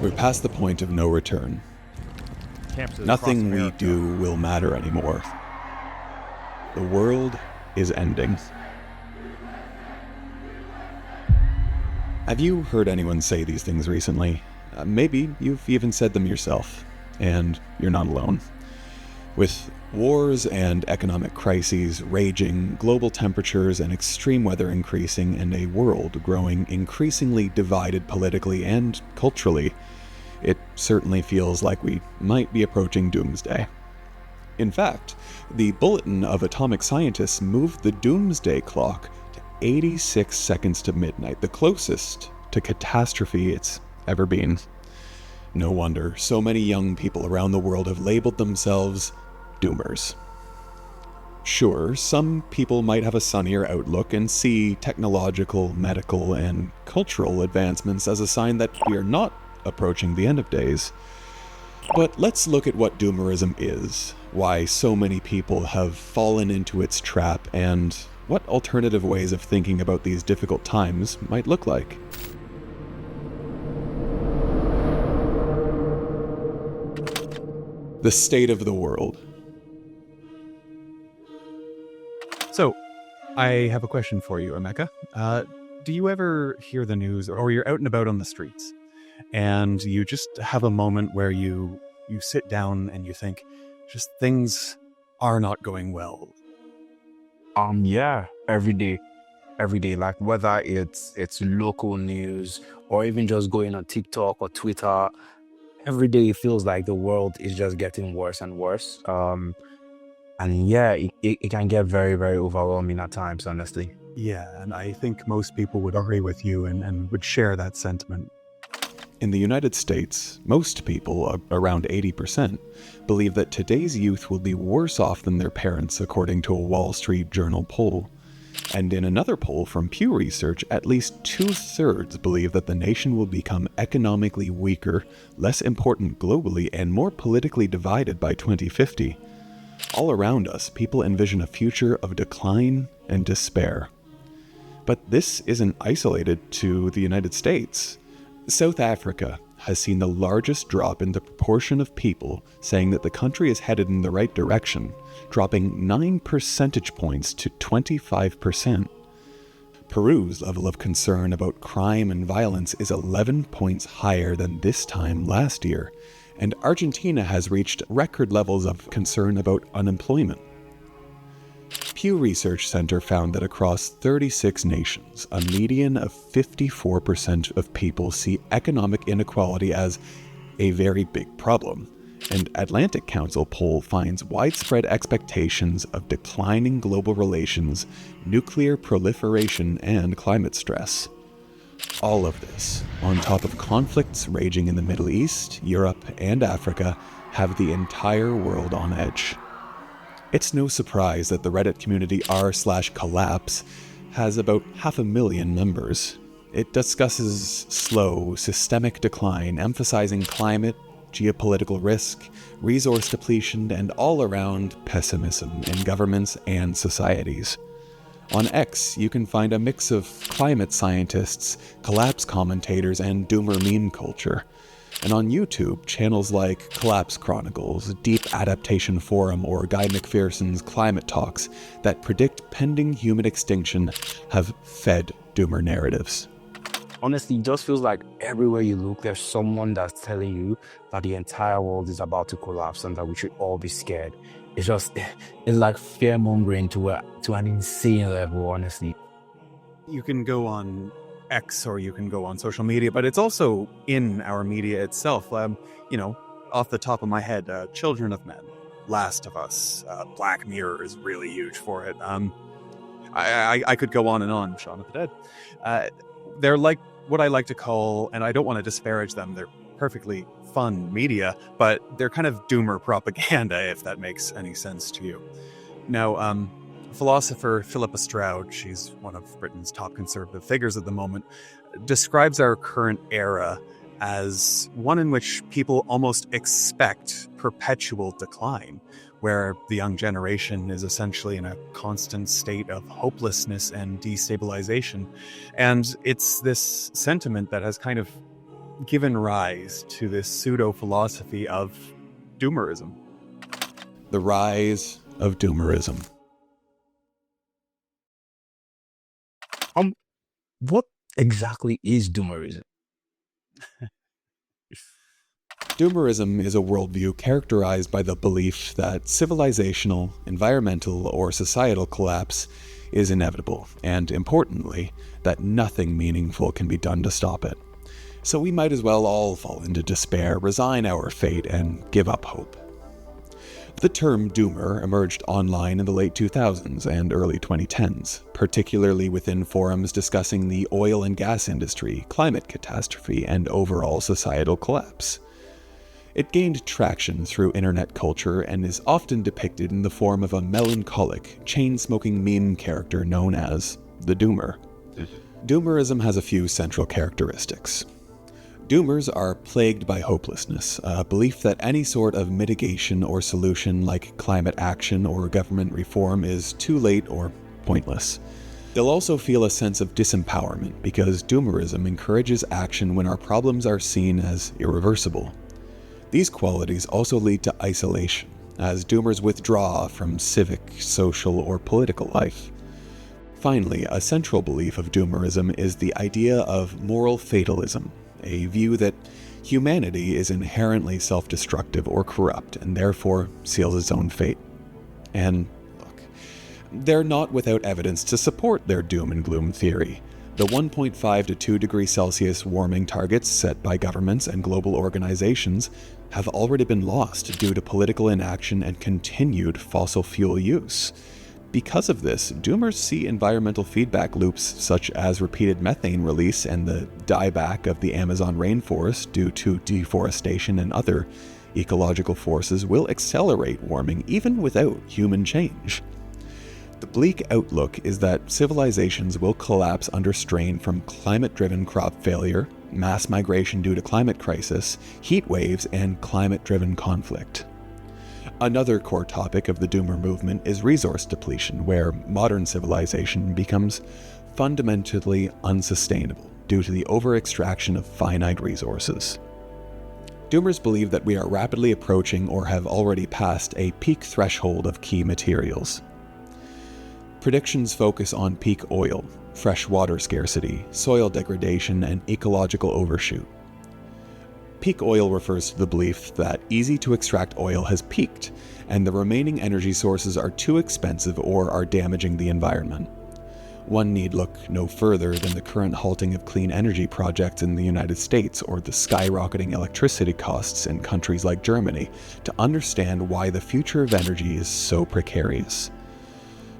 We're past the point of no return. Nothing we do will matter anymore. The world is ending. Have you heard anyone say these things recently? Maybe you've even said them yourself, and you're not alone. With wars and economic crises raging, global temperatures and extreme weather increasing, and a world growing increasingly divided politically and culturally, it certainly feels like we might be approaching doomsday. In fact, the Bulletin of atomic scientists moved the Doomsday Clock to 86 seconds to midnight, the closest to catastrophe it's ever been. No wonder so many young people around the world have labeled themselves Doomers. Sure, some people might have a sunnier outlook and see technological, medical, and cultural advancements as a sign that we are not approaching the end of days. But let's look at what Doomerism is, why so many people have fallen into its trap, and what alternative ways of thinking about these difficult times might look like. The state of the world. So, I have a question for you, Emeka. Do you ever hear the news, or you're out and about on the streets, and you just have a moment where you sit down and you think, just things are not going well? Yeah, every day, like whether it's local news or even just going on TikTok or Twitter, every day it feels like the world is just getting worse and worse. And yeah, it can get very, very overwhelming at times, honestly. Yeah, and I think most people would agree with you and would share that sentiment. In the United States, most people, around 80%, believe that today's youth will be worse off than their parents, according to a Wall Street Journal poll. And in another poll from Pew Research, at least 2/3 believe that the nation will become economically weaker, less important globally, and more politically divided by 2050. All around us, people envision a future of decline and despair. But this isn't isolated to the United States. South Africa has seen the largest drop in the proportion of people saying that the country is headed in the right direction, dropping 9 percentage points to 25%. Peru's level of concern about crime and violence is 11 points higher than this time last year, and Argentina has reached record levels of concern about unemployment. Pew Research Center found that across 36 nations, a median of 54% of people see economic inequality as a very big problem, and Atlantic Council poll finds widespread expectations of declining global relations, nuclear proliferation, and climate stress. All of this, on top of conflicts raging in the Middle East, Europe, and Africa, have the entire world on edge. It's no surprise that the Reddit community r/collapse has about 500,000 members. It discusses slow, systemic decline, emphasizing climate, geopolitical risk, resource depletion, and all-around pessimism in governments and societies. On X, you can find a mix of climate scientists, collapse commentators, and doomer meme culture. And on YouTube, channels like Collapse Chronicles, Deep Adaptation Forum, or Guy McPherson's Climate Talks that predict pending human extinction have fed doomer narratives. Honestly, it just feels like everywhere you look, there's someone that's telling you that the entire world is about to collapse and that we should all be scared. It's like fear-mongering to an insane level, honestly. You can go on X or you can go on social media, but it's also in our media itself. Off the top of my head, Children of Men, Last of Us, Black Mirror is really huge for it. I could go on and on, Shaun of the Dead. They're like what I like to call, and I don't want to disparage them, they're perfectly fun media, but they're kind of doomer propaganda, if that makes any sense to you. Now, philosopher Philippa Stroud, she's one of Britain's top conservative figures at the moment, describes our current era as one in which people almost expect perpetual decline, where the young generation is essentially in a constant state of hopelessness and destabilization. And it's this sentiment that has kind of given rise to this pseudo-philosophy of Doomerism. The Rise of Doomerism. What exactly is Doomerism? Doomerism is a worldview characterized by the belief that civilizational, environmental, or societal collapse is inevitable, and importantly, that nothing meaningful can be done to stop it. So we might as well all fall into despair, resign our fate, and give up hope. The term doomer emerged online in the late 2000s and early 2010s, particularly within forums discussing the oil and gas industry, climate catastrophe, and overall societal collapse. It gained traction through internet culture and is often depicted in the form of a melancholic, chain-smoking meme character known as the Doomer. Doomerism has a few central characteristics. Doomers are plagued by hopelessness, a belief that any sort of mitigation or solution like climate action or government reform is too late or pointless. They'll also feel a sense of disempowerment because Doomerism encourages action when our problems are seen as irreversible. These qualities also lead to isolation, as Doomers withdraw from civic, social, or political life. Finally, a central belief of Doomerism is the idea of moral fatalism, a view that humanity is inherently self-destructive or corrupt and therefore seals its own fate. And look, they're not without evidence to support their doom and gloom theory. The 1.5 to 2 degrees Celsius warming targets set by governments and global organizations have already been lost due to political inaction and continued fossil fuel use. Because of this, Doomers see environmental feedback loops such as repeated methane release and the dieback of the Amazon rainforest due to deforestation and other ecological forces will accelerate warming even without human change. The bleak outlook is that civilizations will collapse under strain from climate-driven crop failure, mass migration due to climate crisis, heat waves, and climate-driven conflict. Another core topic of the Doomer movement is resource depletion, where modern civilization becomes fundamentally unsustainable due to the over-extraction of finite resources. Doomers believe that we are rapidly approaching or have already passed a peak threshold of key materials. Predictions focus on peak oil, fresh water scarcity, soil degradation, and ecological overshoot. Peak oil refers to the belief that easy-to-extract oil has peaked, and the remaining energy sources are too expensive or are damaging the environment. One need look no further than the current halting of clean energy projects in the United States or the skyrocketing electricity costs in countries like Germany to understand why the future of energy is so precarious.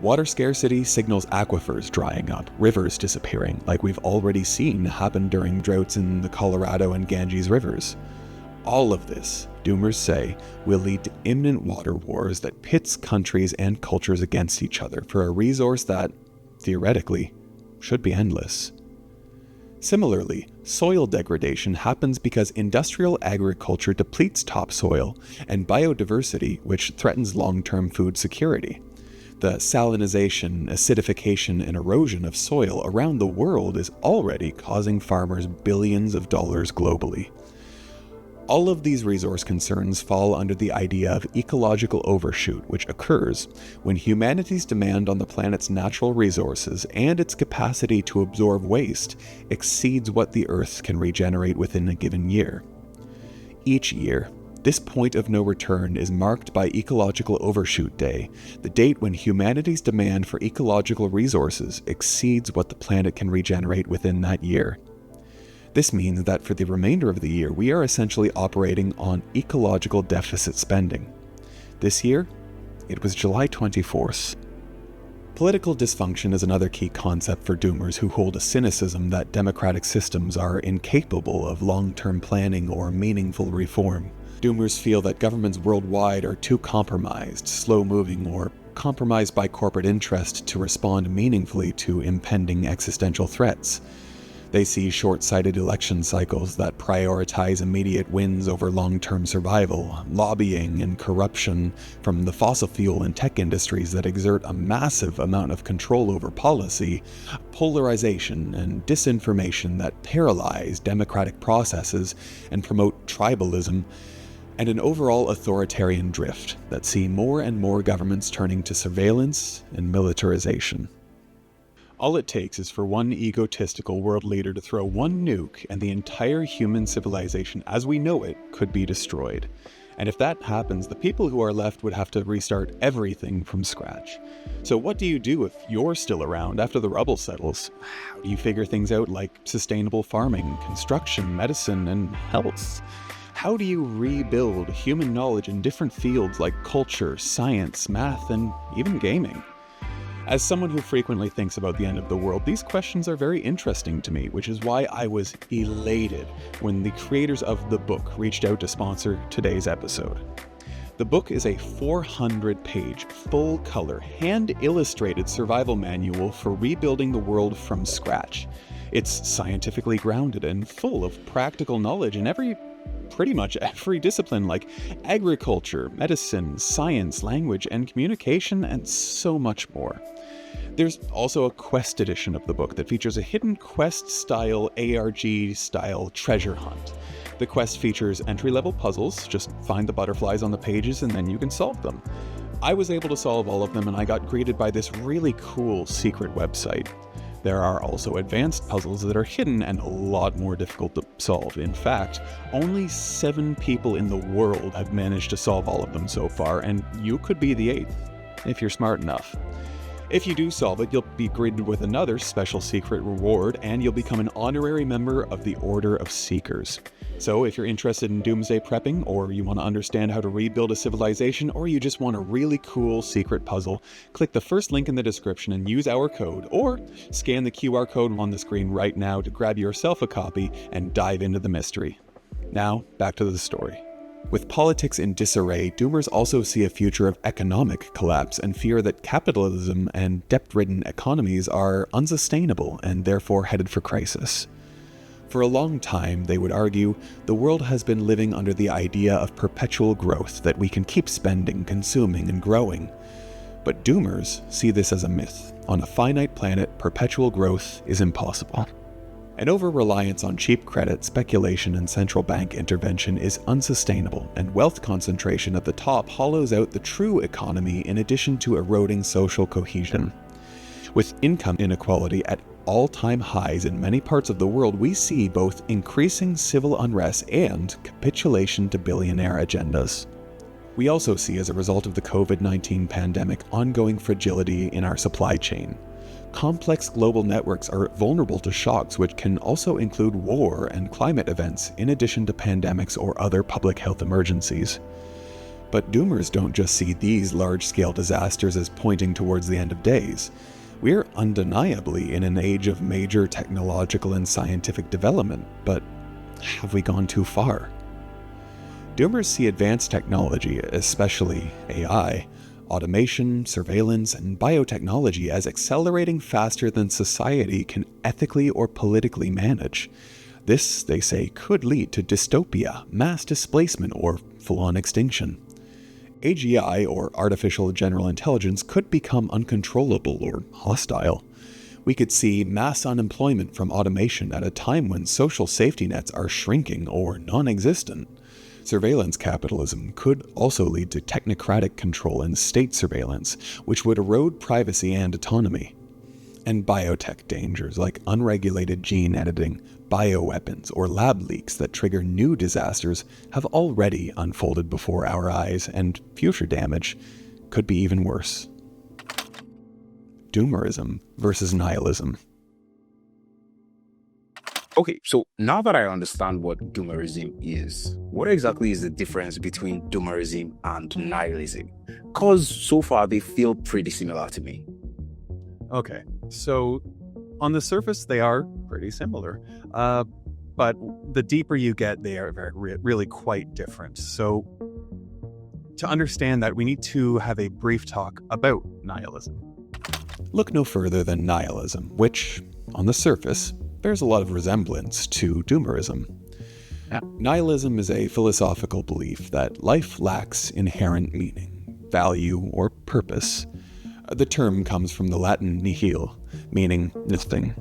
Water scarcity signals aquifers drying up, rivers disappearing, like we've already seen happen during droughts in the Colorado and Ganges rivers. All of this, Doomers say, will lead to imminent water wars that pits countries and cultures against each other for a resource that, theoretically, should be endless. Similarly, soil degradation happens because industrial agriculture depletes topsoil and biodiversity, which threatens long-term food security. The salinization, acidification, and erosion of soil around the world is already causing farmers billions of dollars globally. All of these resource concerns fall under the idea of ecological overshoot, which occurs when humanity's demand on the planet's natural resources and its capacity to absorb waste exceeds what the Earth can regenerate within a given year. Each year, this point of no return is marked by Ecological Overshoot Day, the date when humanity's demand for ecological resources exceeds what the planet can regenerate within that year. This means that for the remainder of the year, we are essentially operating on ecological deficit spending. This year, it was July 24th. Political dysfunction is another key concept for Doomers who hold a cynicism that democratic systems are incapable of long-term planning or meaningful reform. Doomers feel that governments worldwide are too compromised, slow-moving, or compromised by corporate interest to respond meaningfully to impending existential threats. They see short-sighted election cycles that prioritize immediate wins over long-term survival, lobbying and corruption from the fossil fuel and tech industries that exert a massive amount of control over policy, polarization and disinformation that paralyze democratic processes and promote tribalism, and an overall authoritarian drift that see more and more governments turning to surveillance and militarization. All it takes is for one egotistical world leader to throw one nuke and the entire human civilization as we know it could be destroyed. And if that happens, the people who are left would have to restart everything from scratch. So what do you do if you're still around after the rubble settles? How do you figure things out like sustainable farming, construction, medicine, and health? How do you rebuild human knowledge in different fields like culture, science, math, and even gaming? As someone who frequently thinks about the end of the world, these questions are very interesting to me, which is why I was elated when the creators of the book reached out to sponsor today's episode. The book is a 400-page, full-color, hand-illustrated survival manual for rebuilding the world from scratch. It's scientifically grounded and full of practical knowledge in pretty much every discipline like agriculture, medicine, science, language, and communication, and so much more. There's also a quest edition of the book that features a hidden quest-style, ARG-style treasure hunt. The quest features entry-level puzzles, just find the butterflies on the pages and then you can solve them. I was able to solve all of them and I got greeted by this really cool secret website. There are also advanced puzzles that are hidden and a lot more difficult to solve. In fact, only 7 people in the world have managed to solve all of them so far, and you could be the 8th, if you're smart enough. If you do solve it, you'll be greeted with another special secret reward, and you'll become an honorary member of the Order of Seekers. So if you're interested in doomsday prepping, or you want to understand how to rebuild a civilization, or you just want a really cool secret puzzle, click the first link in the description and use our code, or scan the QR code on the screen right now to grab yourself a copy and dive into the mystery. Now, back to the story. With politics in disarray, doomers also see a future of economic collapse and fear that capitalism and debt-ridden economies are unsustainable and therefore headed for crisis. For a long time, they would argue, the world has been living under the idea of perpetual growth, that we can keep spending, consuming, and growing. But doomers see this as a myth. On a finite planet, perpetual growth is impossible. An over-reliance on cheap credit, speculation, and central bank intervention is unsustainable, and wealth concentration at the top hollows out the true economy in addition to eroding social cohesion. With income inequality at all-time highs in many parts of the world, we see both increasing civil unrest and capitulation to billionaire agendas. We also see, as a result of the COVID-19 pandemic, ongoing fragility in our supply chain. Complex global networks are vulnerable to shocks which can also include war and climate events, in addition to pandemics or other public health emergencies. But doomers don't just see these large-scale disasters as pointing towards the end of days. We're undeniably in an age of major technological and scientific development, but have we gone too far? Doomers see advanced technology, especially AI, automation, surveillance, and biotechnology as accelerating faster than society can ethically or politically manage. This, they say, could lead to dystopia, mass displacement, or full-on extinction. AGI, or artificial general intelligence, could become uncontrollable or hostile. We could see mass unemployment from automation at a time when social safety nets are shrinking or non-existent. Surveillance capitalism could also lead to technocratic control and state surveillance, which would erode privacy and autonomy. And biotech dangers like unregulated gene editing, bioweapons, or lab leaks that trigger new disasters have already unfolded before our eyes, and future damage could be even worse. Doomerism versus nihilism. Okay, so now that I understand what Doomerism is, what exactly is the difference between Doomerism and nihilism? Because so far they feel pretty similar to me. Okay, so on the surface they are pretty similar, but the deeper you get, they are really quite different. So to understand that, we need to have a brief talk about nihilism. Look no further than nihilism, which, on the surface, bears a lot of resemblance to Doomerism. Nihilism is a philosophical belief that life lacks inherent meaning, value, or purpose. The term comes from the Latin nihil, meaning nothing.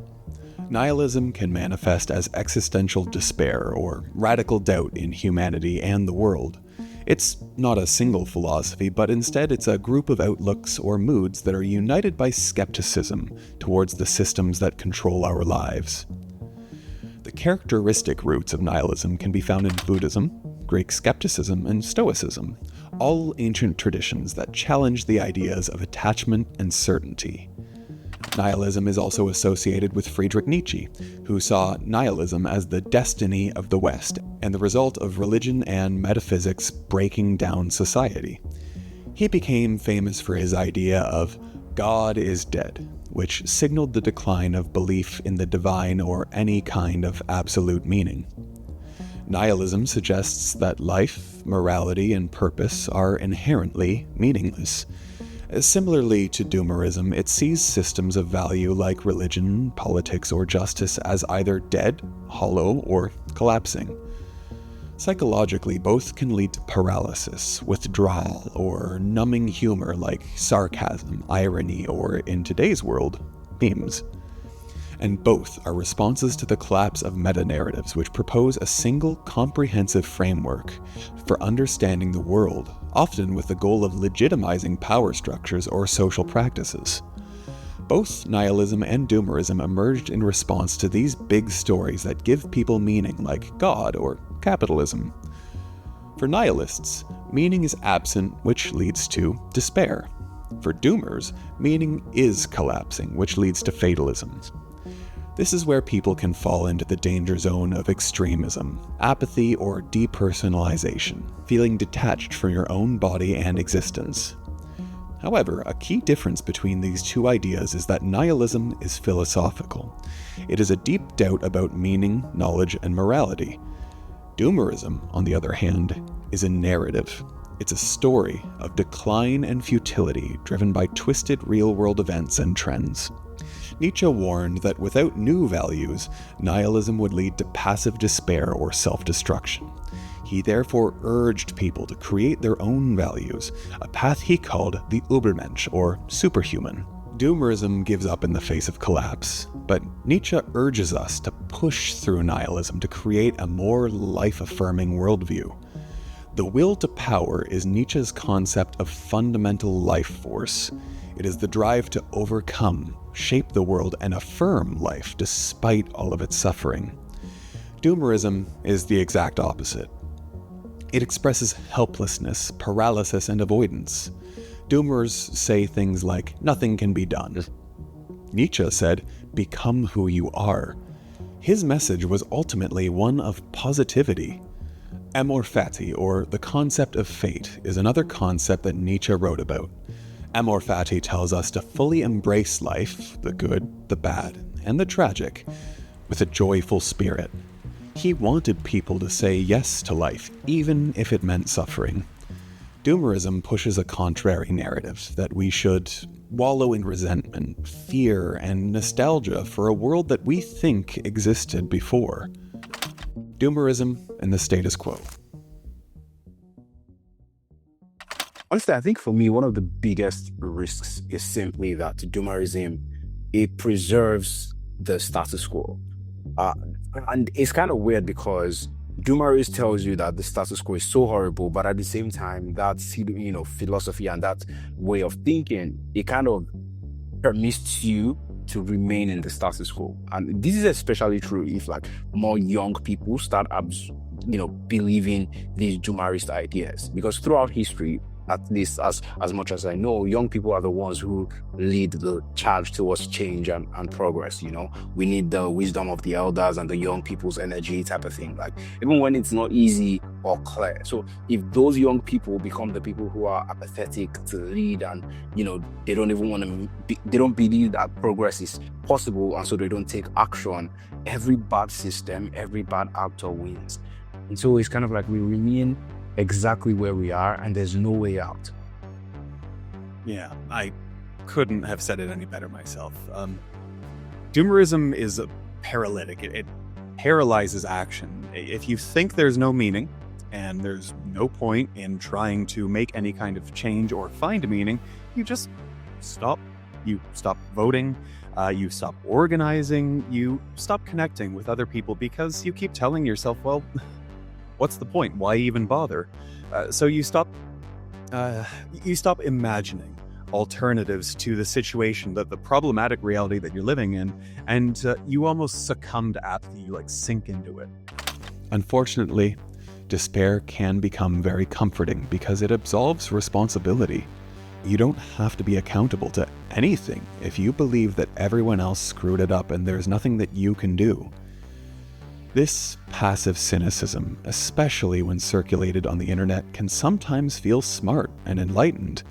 Nihilism can manifest as existential despair or radical doubt in humanity and the world. It's not a single philosophy, but instead it's a group of outlooks or moods that are united by skepticism towards the systems that control our lives. The characteristic roots of nihilism can be found in Buddhism, Greek skepticism, and Stoicism, all ancient traditions that challenge the ideas of attachment and certainty. Nihilism is also associated with Friedrich Nietzsche, who saw nihilism as the destiny of the West and the result of religion and metaphysics breaking down society. He became famous for his idea of God is dead, which signaled the decline of belief in the divine or any kind of absolute meaning. Nihilism suggests that life, morality, and purpose are inherently meaningless. Similarly to Doomerism, it sees systems of value like religion, politics, or justice as either dead, hollow, or collapsing. Psychologically, both can lead to paralysis, withdrawal, or numbing humor like sarcasm, irony, or, in today's world, memes. And both are responses to the collapse of meta-narratives, which propose a single comprehensive framework for understanding the world, often with the goal of legitimizing power structures or social practices. Both nihilism and Doomerism emerged in response to these big stories that give people meaning, like God or capitalism. For nihilists, meaning is absent, which leads to despair. For Doomers, meaning is collapsing, which leads to fatalism. This is where people can fall into the danger zone of extremism, apathy, or depersonalization, feeling detached from your own body and existence. However, a key difference between these two ideas is that nihilism is philosophical. It is a deep doubt about meaning, knowledge, and morality. Doomerism, on the other hand, is a narrative. It's a story of decline and futility driven by twisted real-world events and trends. Nietzsche warned that without new values, nihilism would lead to passive despair or self-destruction. He therefore urged people to create their own values, a path he called the Übermensch, or superhuman. Doomerism gives up in the face of collapse, but Nietzsche urges us to push through nihilism to create a more life-affirming worldview. The will to power is Nietzsche's concept of fundamental life force. It is the drive to overcome, shape the world, and affirm life despite all of its suffering. Doomerism is the exact opposite. It expresses helplessness, paralysis, and avoidance. Doomers say things like, nothing can be done. Nietzsche said, become who you are. His message was ultimately one of positivity. Amor fati, or the concept of fate, is another concept that Nietzsche wrote about. Amor fati tells us to fully embrace life, the good, the bad, and the tragic, with a joyful spirit. He wanted people to say yes to life, even if it meant suffering. Doomerism pushes a contrary narrative, that we should wallow in resentment, fear, and nostalgia for a world that we think existed before. Doomerism and the Status Quo. Honestly, I think for me, one of the biggest risks is simply that Doomerism, it preserves the status quo. And it's kind of weird because Doomerism tells you that the status quo is so horrible, but at the same time, that philosophy and that way of thinking, it kind of permits you to remain in the status quo. And this is especially true if more young people start believing these Doomerist ideas, because throughout history, at least as much as I know, young people are the ones who lead the charge towards change and progress. We need the wisdom of the elders and the young people's energy type of thing, even when it's not easy or clear. So if those young people become the people who are apathetic to lead and they don't even want to they don't believe that progress is possible, and so they don't take action, every bad system, every bad actor wins. And so it's kind of like we remain exactly where we are and there's no way out. Yeah, I couldn't have said it any better myself. Doomerism is paralytic. It paralyzes action. If you think there's no meaning and there's no point in trying to make any kind of change or find meaning, you just stop. You stop voting, you stop organizing, you stop connecting with other people because you keep telling yourself, well, what's the point? Why even bother? So you stop imagining alternatives to the situation, the problematic reality that you're living in, and you almost succumb to apathy. You sink into it. Unfortunately, despair can become very comforting because it absolves responsibility. You don't have to be accountable to anything if you believe that everyone else screwed it up and there's nothing that you can do. This passive cynicism, especially when circulated on the internet, can sometimes feel smart and enlightened,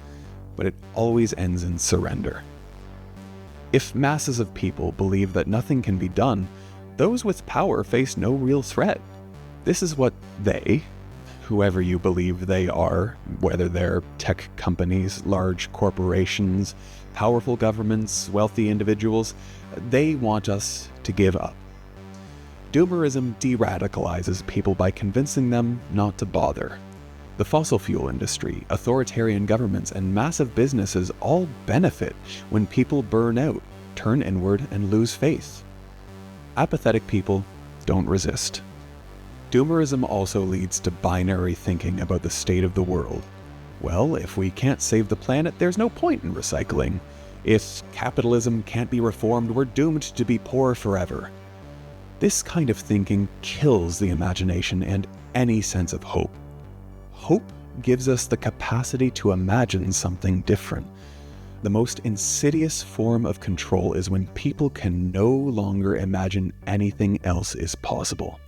but it always ends in surrender. If masses of people believe that nothing can be done, those with power face no real threat. This is what they, whoever you believe they are, whether they're tech companies, large corporations, powerful governments, wealthy individuals, they want us to give up. Doomerism de-radicalizes people by convincing them not to bother. The fossil fuel industry, authoritarian governments, and massive businesses all benefit when people burn out, turn inward, and lose faith. Apathetic people don't resist. Doomerism also leads to binary thinking about the state of the world. Well, if we can't save the planet, there's no point in recycling. If capitalism can't be reformed, we're doomed to be poor forever. This kind of thinking kills the imagination and any sense of hope. Hope gives us the capacity to imagine something different. The most insidious form of control is when people can no longer imagine anything else is possible.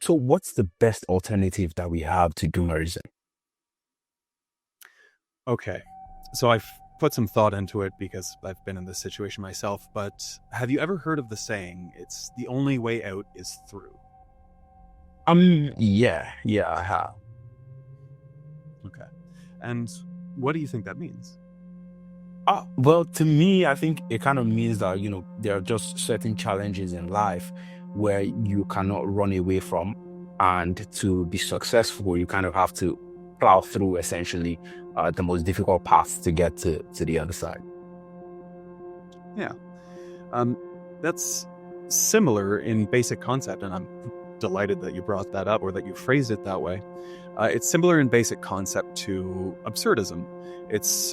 So what's the best alternative that we have to doomerism? Okay, so I've put some thought into it because I've been in this situation myself, but have you ever heard of the saying, it's the only way out is through? Yeah, I have. Okay. And what do you think that means? Well, to me, I think it kind of means that, there are just certain challenges in life where you cannot run away from. And to be successful, you kind of have to plow through, essentially, the most difficult paths to get to the other side. Yeah. That's similar in basic concept, and I'm delighted that you brought that up or that you phrased it that way. It's similar in basic concept to absurdism. It's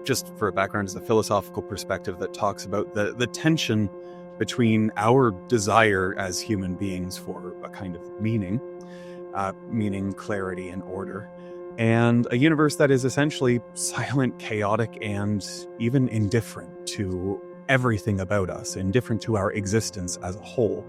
just for a background, is a philosophical perspective that talks about the tension between our desire as human beings for a kind of meaning, clarity, and order, and a universe that is essentially silent, chaotic, and even indifferent to everything about us, indifferent to our existence as a whole.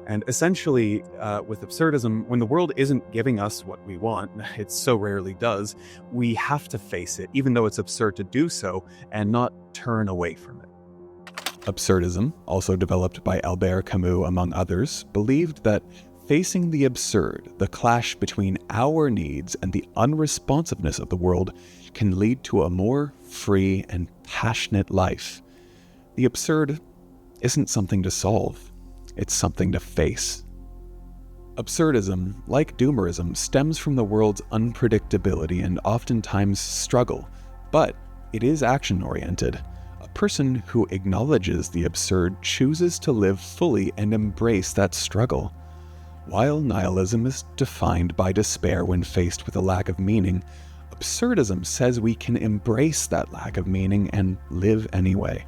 And essentially, with absurdism, when the world isn't giving us what we want, it so rarely does, we have to face it, even though it's absurd to do so, and not turn away from it. Absurdism, also developed by Albert Camus among others, believed that facing the absurd, the clash between our needs and the unresponsiveness of the world, can lead to a more free and passionate life. The absurd isn't something to solve, it's something to face. Absurdism, like doomerism, stems from the world's unpredictability and oftentimes struggle, but it is action-oriented. A person who acknowledges the absurd chooses to live fully and embrace that struggle. While nihilism is defined by despair when faced with a lack of meaning, absurdism says we can embrace that lack of meaning and live anyway.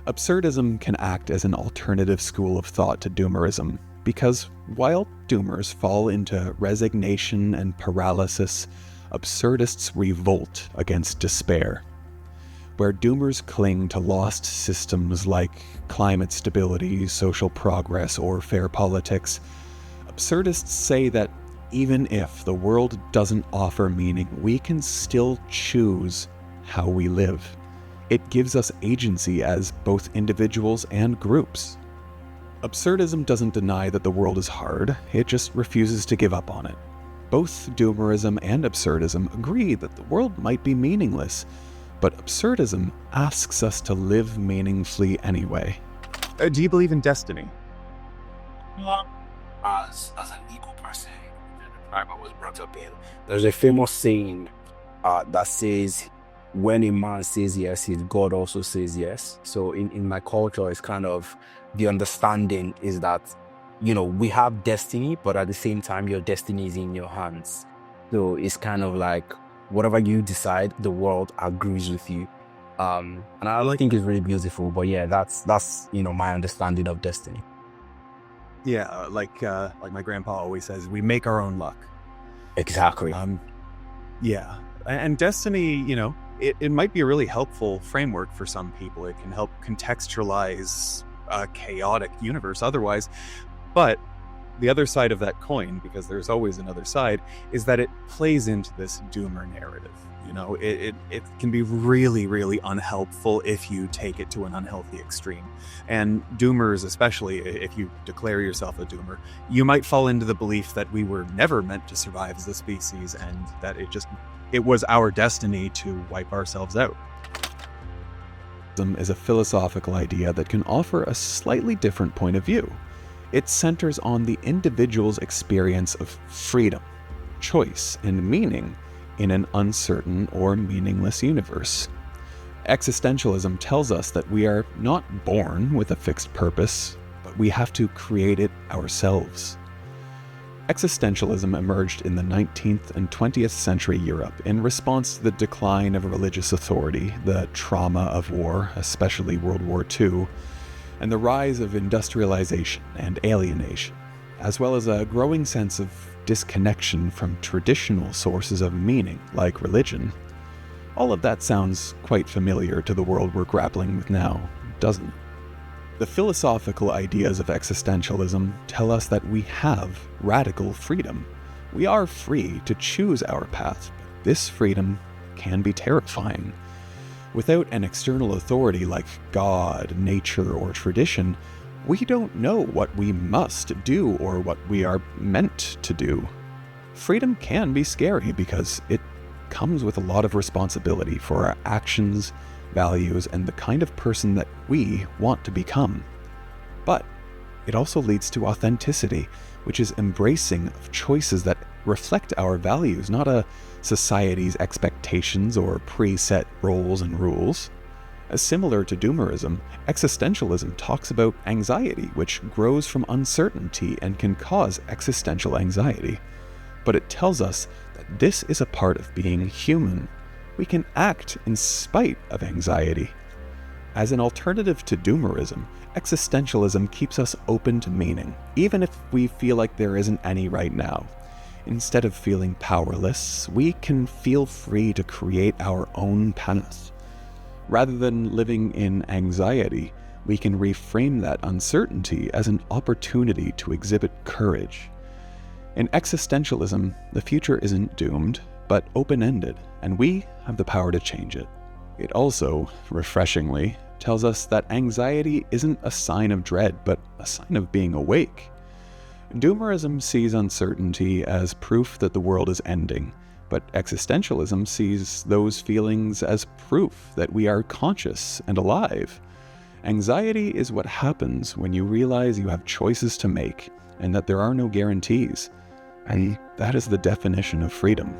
Absurdism can act as an alternative school of thought to doomerism, because while doomers fall into resignation and paralysis, absurdists revolt against despair. Where doomers cling to lost systems like climate stability, social progress, or fair politics, absurdists say that even if the world doesn't offer meaning, we can still choose how we live. It gives us agency as both individuals and groups. Absurdism doesn't deny that the world is hard, it just refuses to give up on it. Both doomerism and absurdism agree that the world might be meaningless, but absurdism asks us to live meaningfully anyway. Do you believe in destiny? As an equal person, the tribe I was brought up in, there's a famous saying that says, when a man says yes, God also says yes. So in my culture, it's kind of the understanding is that, we have destiny, but at the same time, your destiny is in your hands. So it's kind of like whatever you decide, the world agrees with you. And I think it's really beautiful. But yeah, that's my understanding of destiny. Yeah, like my grandpa always says, we make our own luck. Exactly. Yeah, and destiny, it might be a really helpful framework for some people. It can help contextualize a chaotic universe otherwise. But the other side of that coin, because there's always another side, is that it plays into this doomer narrative. It can be really, really unhelpful if you take it to an unhealthy extreme. And doomers, especially if you declare yourself a doomer, you might fall into the belief that we were never meant to survive as a species and that it was our destiny to wipe ourselves out. Is a philosophical idea that can offer a slightly different point of view. It centers on the individual's experience of freedom, choice, and meaning in an uncertain or meaningless universe. Existentialism tells us that we are not born with a fixed purpose, but we have to create it ourselves. Existentialism emerged in the 19th and 20th century Europe in response to the decline of religious authority, the trauma of war, especially World War II, and the rise of industrialization and alienation, as well as a growing sense of disconnection from traditional sources of meaning, like religion. All of that sounds quite familiar to the world we're grappling with now, doesn't it? The philosophical ideas of existentialism tell us that we have radical freedom. We are free to choose our path, but this freedom can be terrifying. Without an external authority like God, nature, or tradition, we don't know what we must do or what we are meant to do. Freedom can be scary because it comes with a lot of responsibility for our actions, values, and the kind of person that we want to become. But it also leads to authenticity, which is embracing of choices that reflect our values, not a society's expectations or preset roles and rules. As similar to Doomerism, existentialism talks about anxiety, which grows from uncertainty and can cause existential anxiety. But it tells us that this is a part of being human. We can act in spite of anxiety. As an alternative to Doomerism, existentialism keeps us open to meaning, even if we feel like there isn't any right now. Instead of feeling powerless, we can feel free to create our own path. Rather than living in anxiety, we can reframe that uncertainty as an opportunity to exhibit courage. In existentialism, the future isn't doomed, but open-ended, and we have the power to change it. It also, refreshingly, tells us that anxiety isn't a sign of dread, but a sign of being awake. Doomerism sees uncertainty as proof that the world is ending, but existentialism sees those feelings as proof that we are conscious and alive. Anxiety is what happens when you realize you have choices to make and that there are no guarantees. And that is the definition of freedom.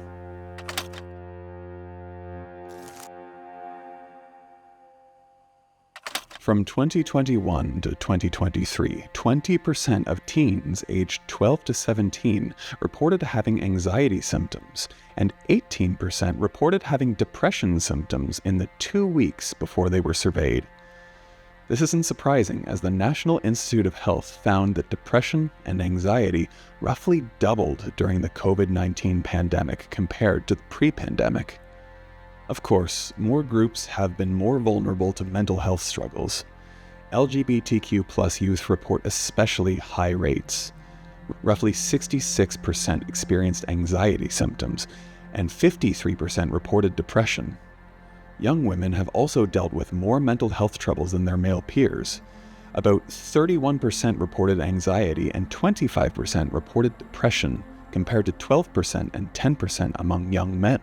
From 2021 to 2023, 20% of teens aged 12 to 17 reported having anxiety symptoms, and 18% reported having depression symptoms in the 2 weeks before they were surveyed. This isn't surprising, as the National Institute of Health found that depression and anxiety roughly doubled during the COVID-19 pandemic compared to the pre-pandemic. Of course, more groups have been more vulnerable to mental health struggles. LGBTQ+ youth report especially high rates. Roughly 66% experienced anxiety symptoms, and 53% reported depression. Young women have also dealt with more mental health troubles than their male peers. About 31% reported anxiety and 25% reported depression, compared to 12% and 10% among young men.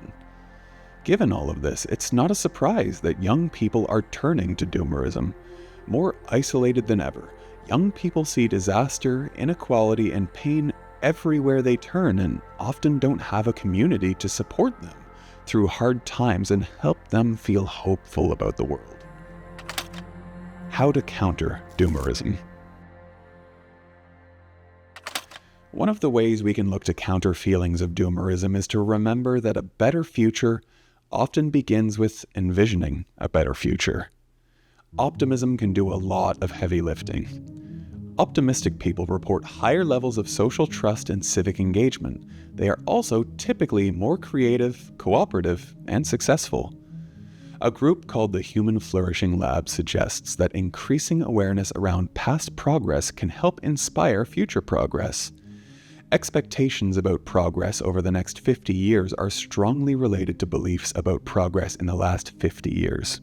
Given all of this, it's not a surprise that young people are turning to Doomerism. More isolated than ever, young people see disaster, inequality, and pain everywhere they turn and often don't have a community to support them through hard times and help them feel hopeful about the world. How to counter Doomerism. One of the ways we can look to counter feelings of Doomerism is to remember that a better future often begins with envisioning a better future. Optimism can do a lot of heavy lifting. Optimistic people report higher levels of social trust and civic engagement. They are also typically more creative, cooperative, and successful. A group called the Human Flourishing Lab suggests that increasing awareness around past progress can help inspire future progress. Expectations about progress over the next 50 years are strongly related to beliefs about progress in the last 50 years.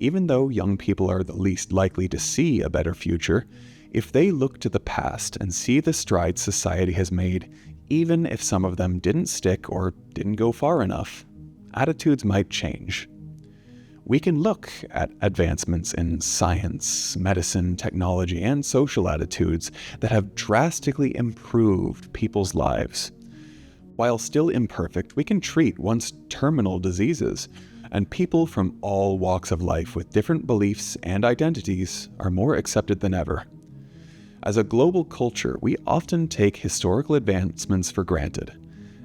Even though young people are the least likely to see a better future, if they look to the past and see the strides society has made, even if some of them didn't stick or didn't go far enough, attitudes might change. We can look at advancements in science, medicine, technology, and social attitudes that have drastically improved people's lives. While still imperfect, we can treat once terminal diseases, and people from all walks of life with different beliefs and identities are more accepted than ever. As a global culture, we often take historical advancements for granted.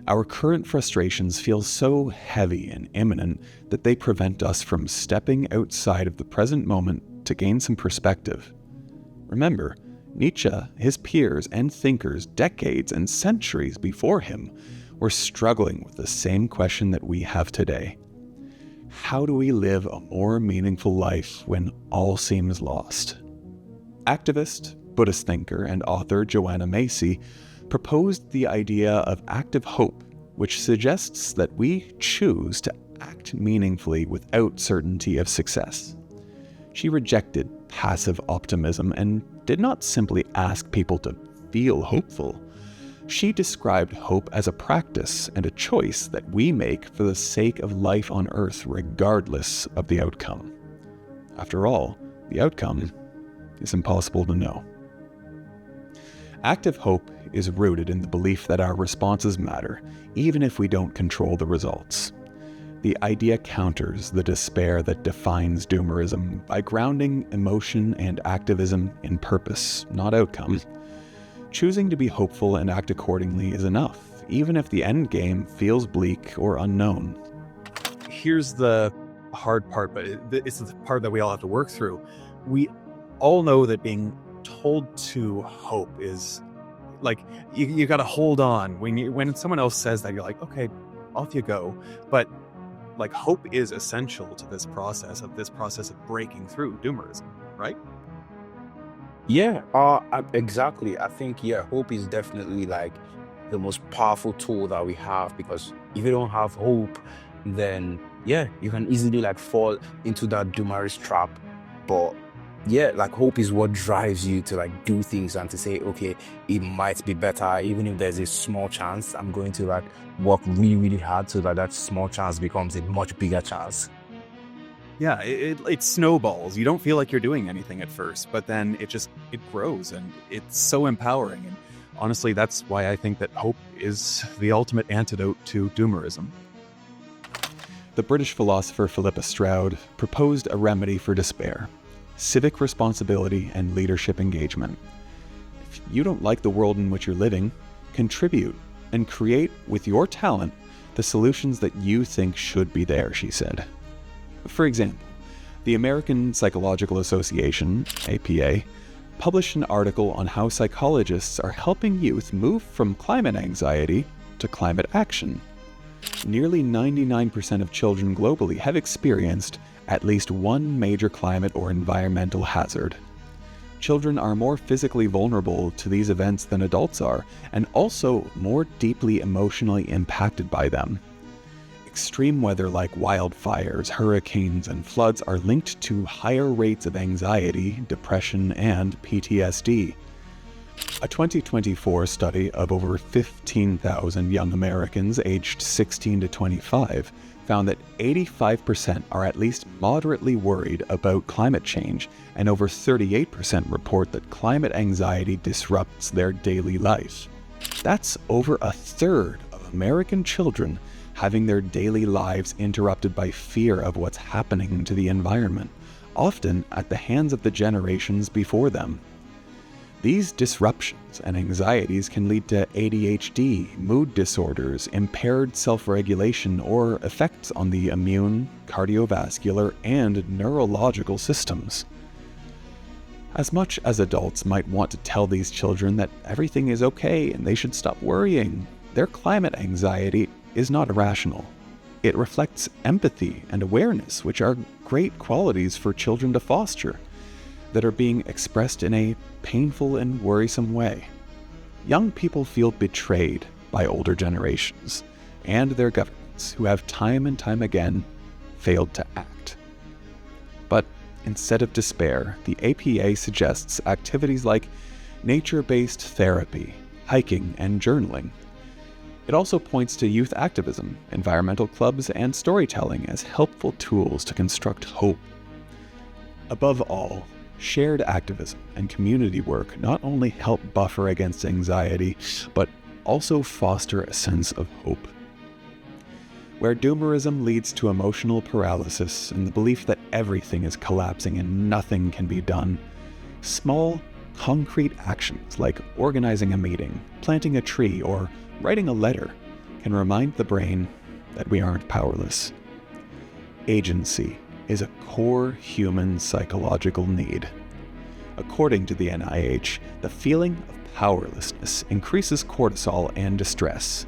Our current frustrations feel so heavy and imminent that they prevent us from stepping outside of the present moment to gain some perspective. Remember, Nietzsche, his peers, and thinkers decades and centuries before him were struggling with the same question that we have today. How do we live a more meaningful life when all seems lost? Activist, Buddhist thinker, and author Joanna Macy proposed the idea of active hope, which suggests that we choose to act meaningfully without certainty of success. She rejected passive optimism and did not simply ask people to feel hopeful. She described hope as a practice and a choice that we make for the sake of life on Earth, regardless of the outcome. After all, the outcome is impossible to know. Active hope is rooted in the belief that our responses matter, even if we don't control the results. The idea counters the despair that defines Doomerism by grounding emotion and activism in purpose, not outcome. Choosing to be hopeful and act accordingly is enough, even if the end game feels bleak or unknown. Here's the hard part, but it's the part that we all have to work through. We all know that being told to hope is like, you got to hold on. When someone else says that, you're like, okay, off you go. But like, hope is essential to this process of breaking through Doomerism, right? Yeah, exactly. I think, hope is definitely like the most powerful tool that we have, because if you don't have hope, then you can easily like fall into that Doomerist trap. But like hope is what drives you to like do things and to say, okay, it might be better, even if there's a small chance. I'm going to like work really, really hard so that small chance becomes a much bigger chance. Yeah, it snowballs. You don't feel like you're doing anything at first, but then it grows, and it's so empowering. And honestly, that's why I think that hope is the ultimate antidote to Doomerism. The British philosopher Philippa Stroud proposed a remedy for despair: civic responsibility and leadership engagement. If you don't like the world in which you're living, contribute and create with your talent the solutions that you think should be there, she said. For example, the American Psychological Association, APA, published an article on how psychologists are helping youth move from climate anxiety to climate action. Nearly 99% of children globally have experienced at least one major climate or environmental hazard. Children are more physically vulnerable to these events than adults are, and also more deeply emotionally impacted by them. Extreme weather like wildfires, hurricanes, and floods are linked to higher rates of anxiety, depression, and PTSD. A 2024 study of over 15,000 young Americans aged 16 to 25 found that 85% are at least moderately worried about climate change, and over 38% report that climate anxiety disrupts their daily life. That's over a third of American children having their daily lives interrupted by fear of what's happening to the environment, often at the hands of the generations before them. These disruptions and anxieties can lead to ADHD, mood disorders, impaired self-regulation, or effects on the immune, cardiovascular, and neurological systems. As much as adults might want to tell these children that everything is okay and they should stop worrying, their climate anxiety is not irrational. It reflects empathy and awareness, which are great qualities for children to foster, that are being expressed in a painful and worrisome way. Young people feel betrayed by older generations and their governments who have time and time again failed to act. But instead of despair, the APA suggests activities like nature-based therapy, hiking, and journaling. It also points to youth activism, environmental clubs, and storytelling as helpful tools to construct hope. Above all, shared activism and community work not only help buffer against anxiety, but also foster a sense of hope. Where doomerism leads to emotional paralysis and the belief that everything is collapsing and nothing can be done, small, concrete actions like organizing a meeting, planting a tree, or writing a letter can remind the brain that we aren't powerless. Agency is a core human psychological need. According to the NIH, the feeling of powerlessness increases cortisol and distress.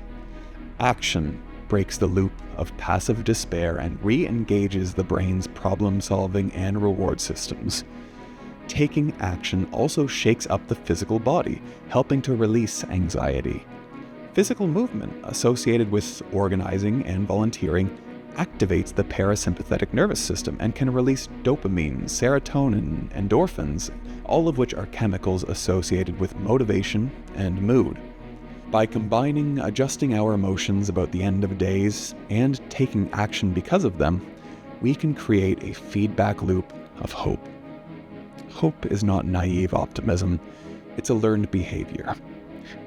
Action breaks the loop of passive despair and re-engages the brain's problem-solving and reward systems. Taking action also shakes up the physical body, helping to release anxiety. Physical movement associated with organizing and volunteering activates the parasympathetic nervous system and can release dopamine, serotonin, endorphins, all of which are chemicals associated with motivation and mood. By combining adjusting our emotions about the end of days and taking action because of them, we can create a feedback loop of hope. Hope is not naive optimism, it's a learned behavior.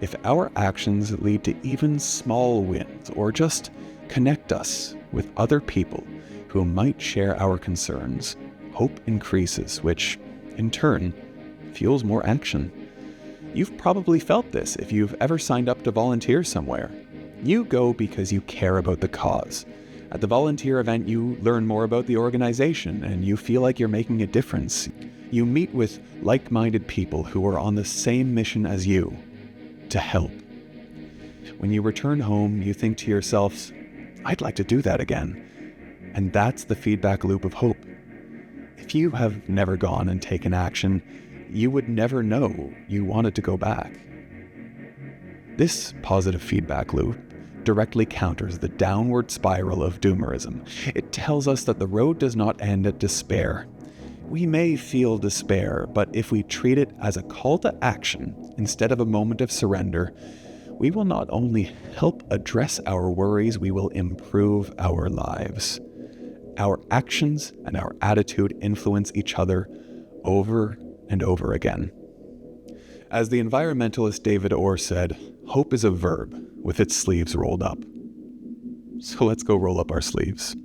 If our actions lead to even small wins or just connect us with other people who might share our concerns, hope increases, which, in turn, fuels more action. You've probably felt this if you've ever signed up to volunteer somewhere. You go because you care about the cause. At the volunteer event, you learn more about the organization and you feel like you're making a difference. You meet with like-minded people who are on the same mission as you, to help. When you return home, you think to yourself, I'd like to do that again. And that's the feedback loop of hope. If you have never gone and taken action, you would never know you wanted to go back. This positive feedback loop directly counters the downward spiral of doomerism. It tells us that the road does not end at despair. We may feel despair, but if we treat it as a call to action instead of a moment of surrender, we will not only help address our worries, we will improve our lives. Our actions and our attitude influence each other over and over again. As the environmentalist David Orr said, hope is a verb with its sleeves rolled up. So let's go roll up our sleeves.